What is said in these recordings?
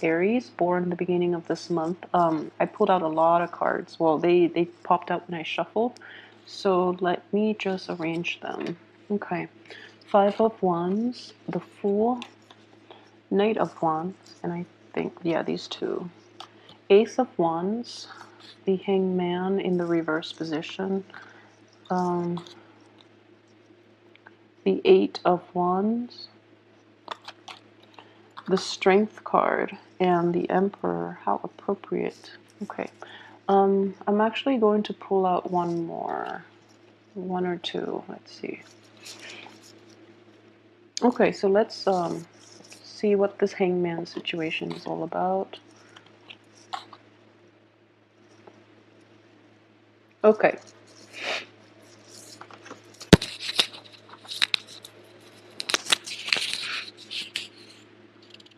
Aries, born the beginning of this month. I pulled out a lot of cards. Well, they popped out when I shuffled. So let me just arrange them. Okay. Five of Wands, the Fool, Knight of Wands, and I think, yeah, these two. Ace of Wands, the Hangman in the reverse position, um, the Eight of Wands, the Strength card, and the Emperor. How appropriate. Okay. I'm actually going to pull out one more. One or two. Let's see. Okay, so let's see what this Hangman situation is all about. Okay.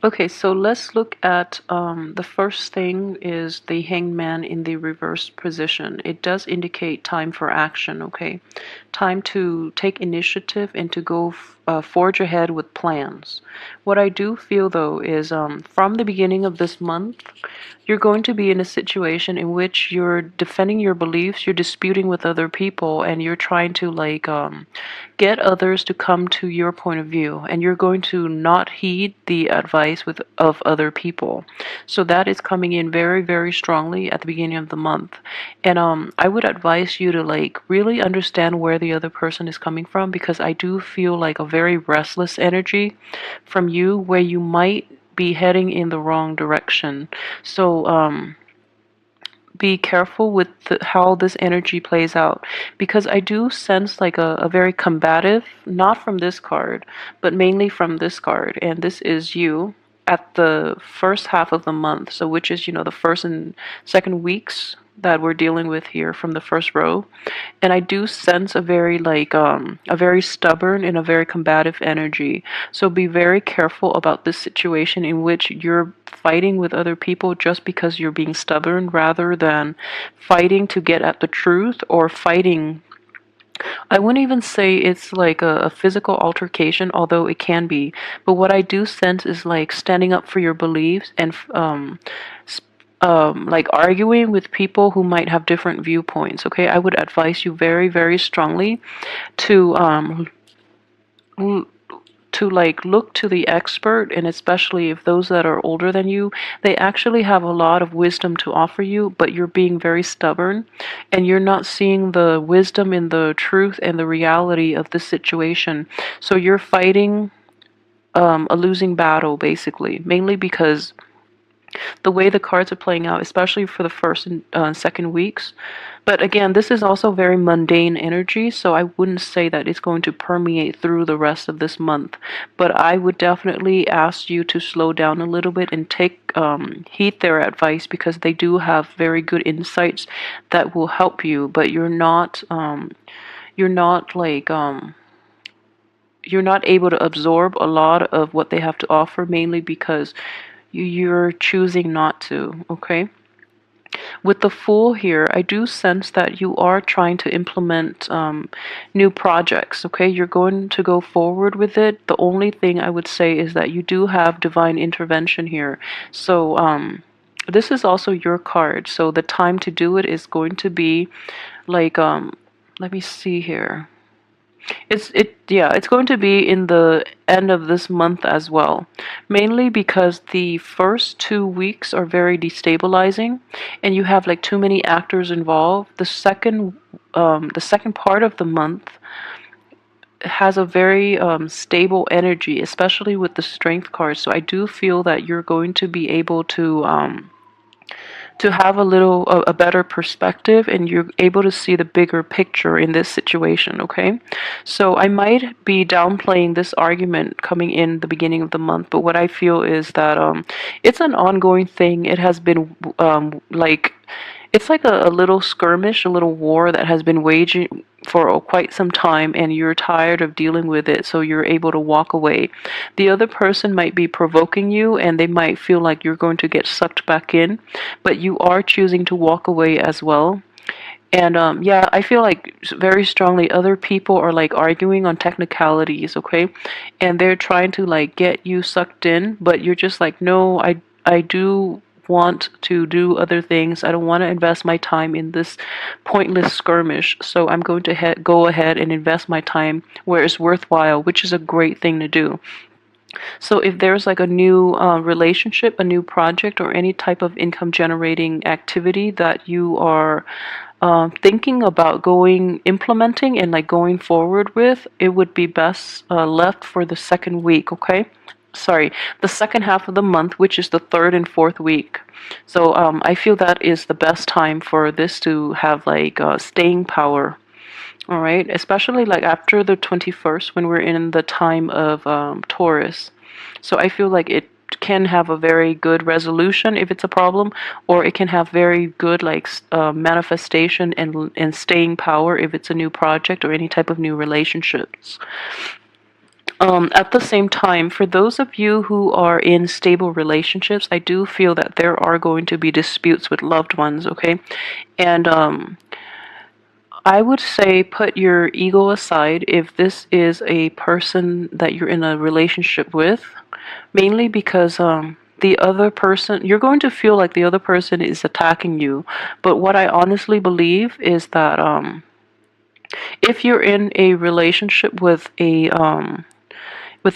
Okay, so let's look at the first thing is the Hangman in the reverse position. It does indicate time for action, okay? Time to take initiative and to go forge ahead with plans. What I do feel though is from the beginning of this month, you're going to be in a situation in which you're defending your beliefs, you're disputing with other people, and you're trying to like get others to come to your point of view, and you're going to not heed the advice of other people. So that is coming in very, very strongly at the beginning of the month. And I would advise you to like really understand where the other person is coming from, because I do feel like a very restless energy from you where you might be heading in the wrong direction. So be careful with how this energy plays out, because I do sense like a very combative, not from this card, but mainly from this card, and this is you at the first half of the month, so which is, you know, the first and second weeks that we're dealing with here from the first row. And I do sense a very like a very stubborn and a very combative energy. So be very careful about this situation in which you're fighting with other people just because you're being stubborn, rather than fighting to get at the truth, or fighting. I wouldn't even say it's like a physical altercation, although it can be. But what I do sense is like standing up for your beliefs, and like arguing with people who might have different viewpoints. Okay, I would advise you very, very strongly to like look to the expert, and especially if those that are older than you, they actually have a lot of wisdom to offer you, but you're being very stubborn and you're not seeing the wisdom in the truth and the reality of the situation. So you're fighting a losing battle, basically, mainly because the way the cards are playing out, especially for the first and second weeks. But again, this is also very mundane energy, so I wouldn't say that it's going to permeate through the rest of this month. But I would definitely ask you to slow down a little bit and take heed their advice, because they do have very good insights that will help you. But you're not like you're not able to absorb a lot of what they have to offer, mainly because you're choosing not to, okay? With the Fool here, I do sense that you are trying to implement new projects, okay? You're going to go forward with it. The only thing I would say is that you do have divine intervention here. So this is also your card. So the time to do it is going to be like, let me see here. It's going to be in the end of this month as well, mainly because the first 2 weeks are very destabilizing and you have like too many actors involved. The second part of the month has a very stable energy, especially with the Strength card. So I do feel that you're going to be able to have a better perspective, and you're able to see the bigger picture in this situation, okay? So I might be downplaying this argument coming in the beginning of the month, but what I feel is that it's an ongoing thing. It has been like it's like a little skirmish, a little war that has been waging for quite some time, and you're tired of dealing with it, so you're able to walk away. The other person might be provoking you, and they might feel like you're going to get sucked back in, but you are choosing to walk away as well. And yeah, I feel like very strongly other people are like arguing on technicalities, okay? And they're trying to like get you sucked in, but you're just like, no, I do want to do other things. I don't want to invest my time in this pointless skirmish. So I'm going to go ahead and invest my time where it's worthwhile, which is a great thing to do. So if there's like a new relationship, a new project, or any type of income generating activity that you are thinking about implementing and like going forward with, it would be best left for the second week, okay? Sorry, the second half of the month, which is the third and fourth week. So I feel that is the best time for this to have like staying power. All right, especially like after the 21st when we're in the time of Taurus. So I feel like it can have a very good resolution if it's a problem, or it can have very good like manifestation and staying power if it's a new project or any type of new relationships. At the same time, for those of you who are in stable relationships, I do feel that there are going to be disputes with loved ones, okay? And I would say put your ego aside if this is a person that you're in a relationship with, mainly because the other person, you're going to feel like the other person is attacking you. But what I honestly believe is that if you're in a relationship with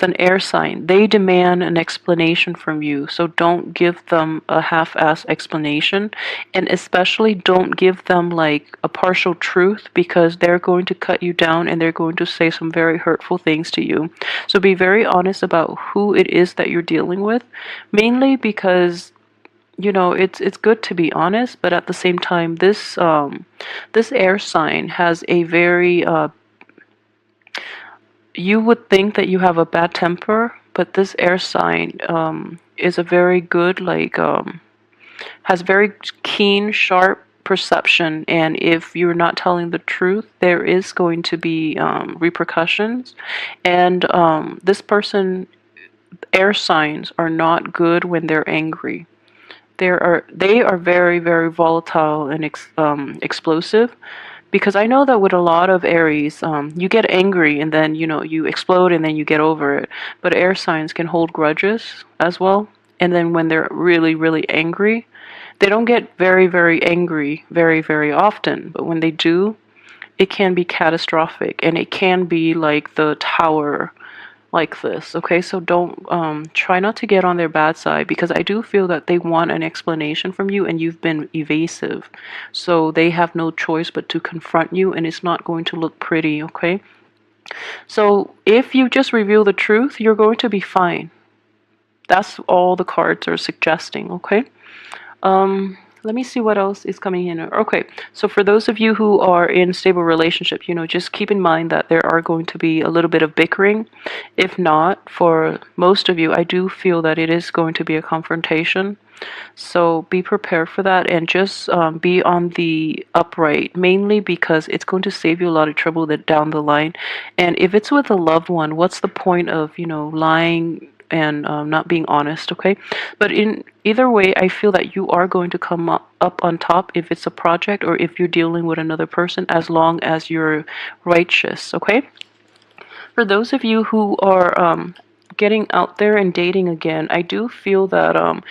an air sign, they demand an explanation from you. So don't give them a half-ass explanation, and especially don't give them like a partial truth, because they're going to cut you down and they're going to say some very hurtful things to you. So be very honest about who it is that you're dealing with, mainly because it's good to be honest, but at the same time this air sign has a very you would think that you have a bad temper, but this air sign is a very good, like, has very keen, sharp perception. And if you're not telling the truth, there is going to be repercussions. And this person, air signs are not good when they're angry. They are very, very volatile and explosive, because I know that with a lot of Aries, you get angry and then you explode and then you get over it. But air signs can hold grudges as well, and then when they're really, really angry, they don't get very, very angry very, very often. But when they do, it can be catastrophic, and it can be like the tower like this, okay? So don't try not to get on their bad side, because I do feel that they want an explanation from you and you've been evasive. So they have no choice but to confront you, and it's not going to look pretty, okay? So if you just reveal the truth, you're going to be fine. That's all the cards are suggesting, okay? Let me see what else is coming in. Okay, so for those of you who are in stable relationship, just keep in mind that there are going to be a little bit of bickering. If not, for most of you, I do feel that it is going to be a confrontation. So be prepared for that, and just be on the upright, mainly because it's going to save you a lot of trouble down the line. And if it's with a loved one, what's the point of, lying and not being honest, okay? But in either way, I feel that you are going to come up on top if it's a project or if you're dealing with another person, as long as you're righteous, okay? For those of you who are getting out there and dating again, I do feel that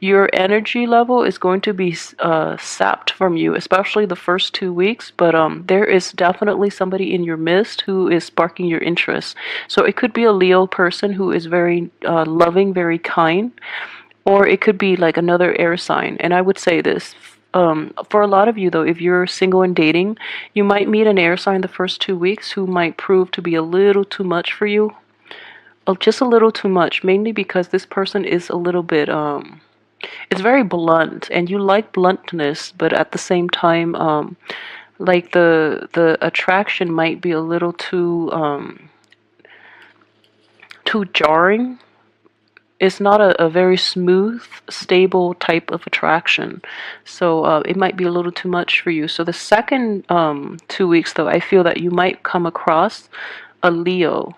your energy level is going to be sapped from you, especially the first 2 weeks. But there is definitely somebody in your midst who is sparking your interest. So it could be a Leo person who is very loving, very kind, or it could be like another air sign. And I would say this. For a lot of you, though, if you're single and dating, you might meet an air sign the first 2 weeks who might prove to be a little too much for you. Just a little too much, mainly because this person is a little bit it's very blunt, and you like bluntness, but at the same time, like the attraction might be a little too jarring. It's not a very smooth, stable type of attraction, so it might be a little too much for you. So the second 2 weeks, though, I feel that you might come across a Leo,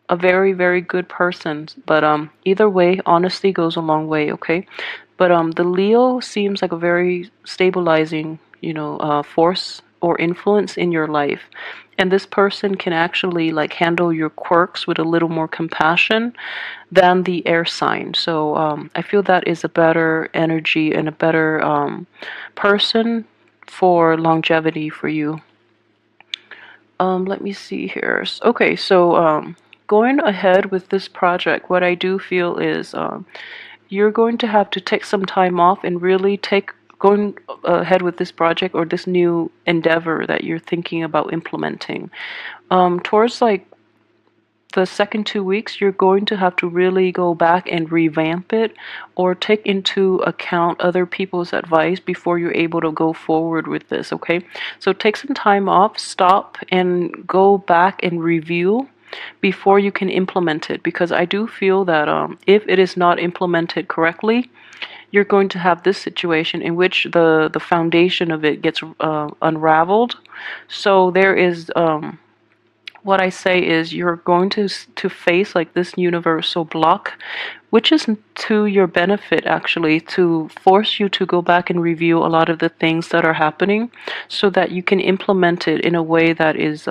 a very, very good person. But either way, honesty goes a long way, okay? But the Leo seems like a very stabilizing, force or influence in your life. And this person can actually like handle your quirks with a little more compassion than the air sign. So I feel that is a better energy and a better person for longevity for you. Let me see here. Okay, so going ahead with this project, what I do feel is you're going to have to take some time off and really take going ahead with this project or this new endeavor that you're thinking about implementing. Towards like the second 2 weeks, you're going to have to really go back and revamp it or take into account other people's advice before you're able to go forward with this, okay? So take some time off, stop, and go back and review before you can implement it, because I do feel that if it is not implemented correctly, you're going to have this situation in which the foundation of it gets unraveled. So there is what I say is you're going to face like this universal block, which is to your benefit actually, to force you to go back and review a lot of the things that are happening so that you can implement it in a way that is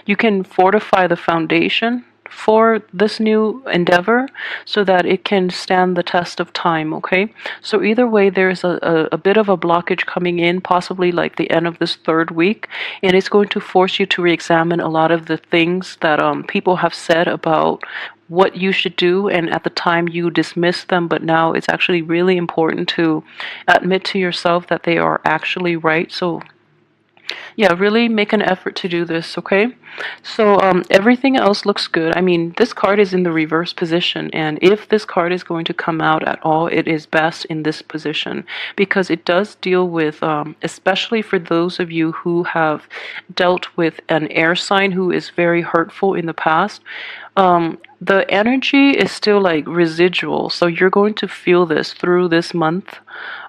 you can fortify the foundation for this new endeavor so that it can stand the test of time, okay? So either way, there's a bit of a blockage coming in, possibly like the end of this third week, and it's going to force you to re-examine a lot of the things that people have said about what you should do, and at the time you dismiss them, but now it's actually really important to admit to yourself that they are actually right. So yeah, really make an effort to do this, okay? So everything else looks good. I mean, this card is in the reverse position, and if this card is going to come out at all, it is best in this position because it does deal with, especially for those of you who have dealt with an air sign who is very hurtful in the past. The energy is still like residual, so you're going to feel this through this month,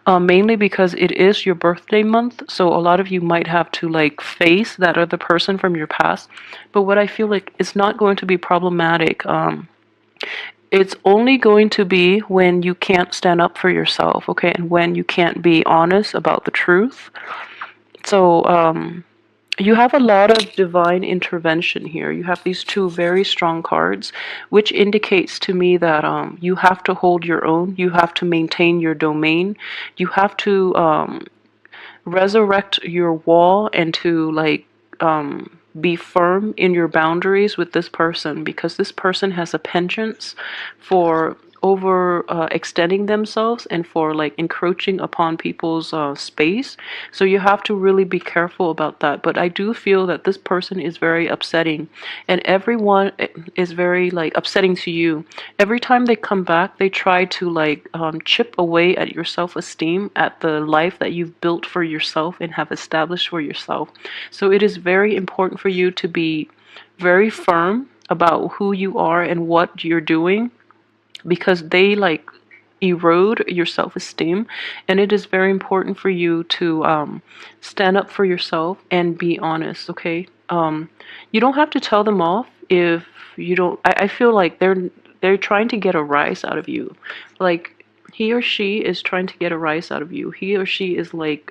mainly because it is your birthday month. So a lot of you might have to like face that other person from your past. But what I feel like it's not going to be problematic. It's only going to be when you can't stand up for yourself, okay, and when you can't be honest about the truth. So you have a lot of divine intervention here. You have these two very strong cards, which indicates to me that you have to hold your own. You have to maintain your domain. You have to resurrect your wall and to like be firm in your boundaries with this person, because this person has a penchant for over extending themselves and for like encroaching upon people's space. So you have to really be careful about that. But I do feel that this person is very upsetting, and everyone is very like upsetting to you. Every time they come back, they try to like chip away at your self-esteem, at the life that you've built for yourself and have established for yourself. So it is very important for you to be very firm about who you are and what you're doing, because they like erode your self-esteem, and it is very important for you to stand up for yourself and be honest, okay? You don't have to tell them off if you don't. I feel like they're trying to get a rise out of you. Like he or she is trying to get a rise out of you. He or she is like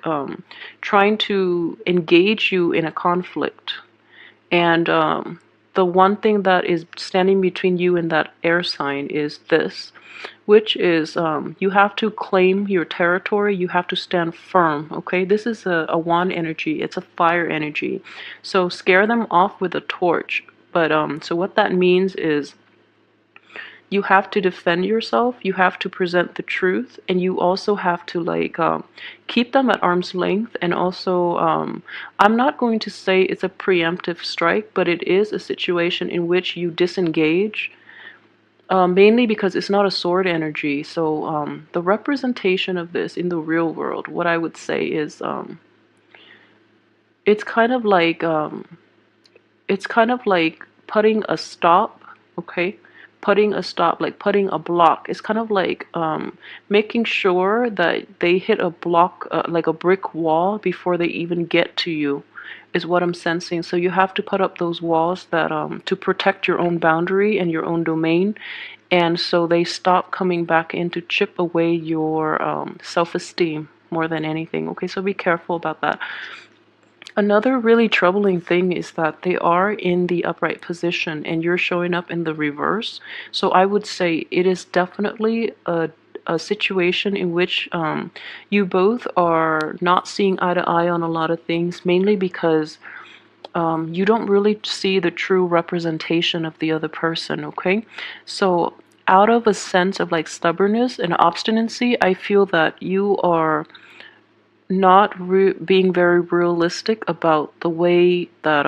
trying to engage you in a conflict. And the one thing that is standing between you and that air sign is this, which is you have to claim your territory. You have to stand firm, okay? This is a wand energy. It's a fire energy. So scare them off with a torch. But so what that means is you have to defend yourself, you have to present the truth, and you also have to like keep them at arm's length. And also I'm not going to say it's a preemptive strike, but it is a situation in which you disengage, mainly because it's not a sword energy. So the representation of this in the real world, what I would say is it's kind of like putting a stop, okay? Putting a stop, like putting a block. It's kind of like making sure that they hit a block, like a brick wall, before they even get to you, is what I'm sensing. So you have to put up those walls that to protect your own boundary and your own domain, and so they stop coming back in to chip away your self-esteem more than anything. Okay, so be careful about that. Another really troubling thing is that they are in the upright position and you're showing up in the reverse. So I would say it is definitely a situation in which you both are not seeing eye to eye on a lot of things, mainly because you don't really see the true representation of the other person, okay? So out of a sense of like stubbornness and obstinacy, I feel that you are not being very realistic about the way that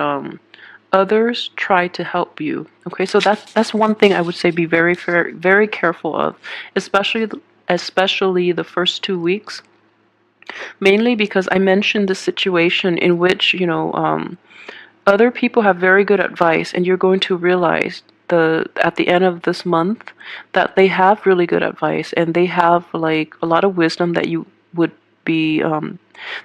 others try to help you. Okay, so that's one thing I would say be very careful of, especially the first 2 weeks. Mainly because I mentioned the situation in which other people have very good advice, and you're going to realize at the end of this month that they have really good advice and they have like a lot of wisdom that you would be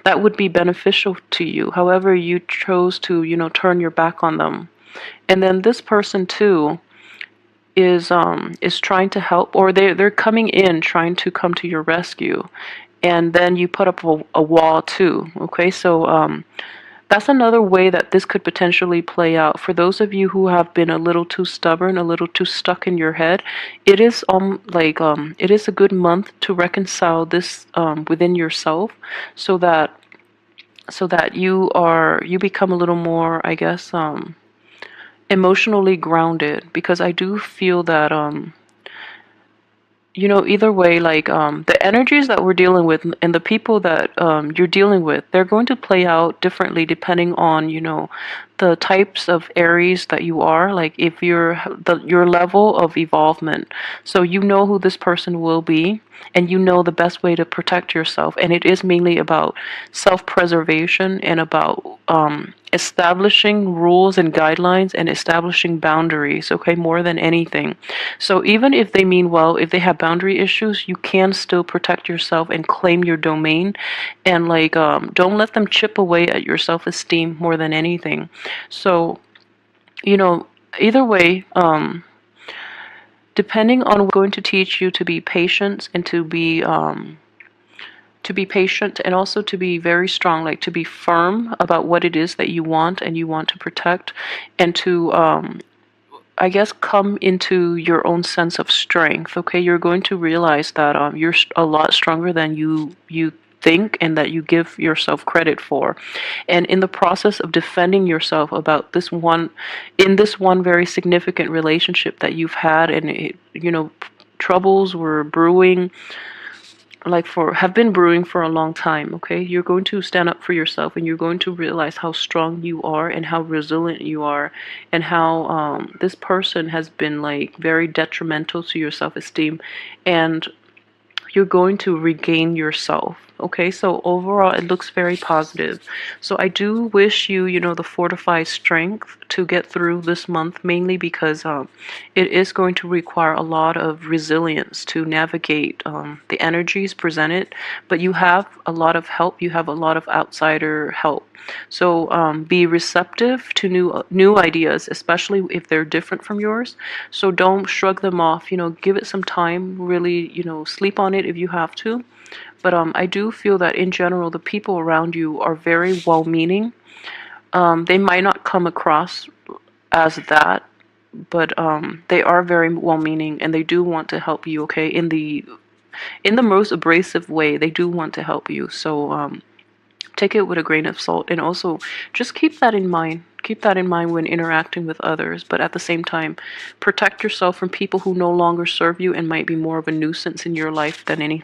that would be beneficial to you. However, you chose to turn your back on them, and then this person too is trying to help, or they're coming in trying to come to your rescue, and then you put up a wall too. Okay, so that's another way that this could potentially play out. For those of you who have been a little too stubborn, a little too stuck in your head, it is it is a good month to reconcile this within yourself, so that you become a little more, I guess, emotionally grounded. Because I do feel that either way, like the energies that we're dealing with and the people that you're dealing with, they're going to play out differently depending on the types of Aries that you are. Like if your level of evolvement, so you know who this person will be, and you know the best way to protect yourself, and it is mainly about self-preservation and about establishing rules and guidelines and establishing boundaries, okay, more than anything. So even if they mean well, if they have boundary issues, you can still protect yourself and claim your domain, and like don't let them chip away at your self-esteem more than anything. So you know either way, depending on what's going to teach you to be patient and to be patient, and also to be very strong, like to be firm about what it is that you want and you want to protect, and to I guess come into your own sense of strength. Okay, you're going to realize that you're a lot stronger than you think and that you give yourself credit for. And in the process of defending yourself about this one very significant relationship that you've had, and troubles were brewing, like for have been brewing for a long time. Okay, you're going to stand up for yourself, and you're going to realize how strong you are and how resilient you are, and how this person has been like very detrimental to your self-esteem, and you're going to regain yourself. Okay, so overall it looks very positive. So I do wish you, the fortified strength to get through this month, mainly because it is going to require a lot of resilience to navigate the energies presented. But you have a lot of help. You have a lot of outsider help. So be receptive to new ideas, especially if they're different from yours. So don't shrug them off. Give it some time. Really, sleep on it if you have to. But I do feel that in general, the people around you are very well-meaning. They might not come across as that, but they are very well-meaning, and they do want to help you. Okay, in the most abrasive way, they do want to help you. So take it with a grain of salt, and also just keep that in mind. Keep that in mind when interacting with others, but at the same time, protect yourself from people who no longer serve you and might be more of a nuisance in your life than anything.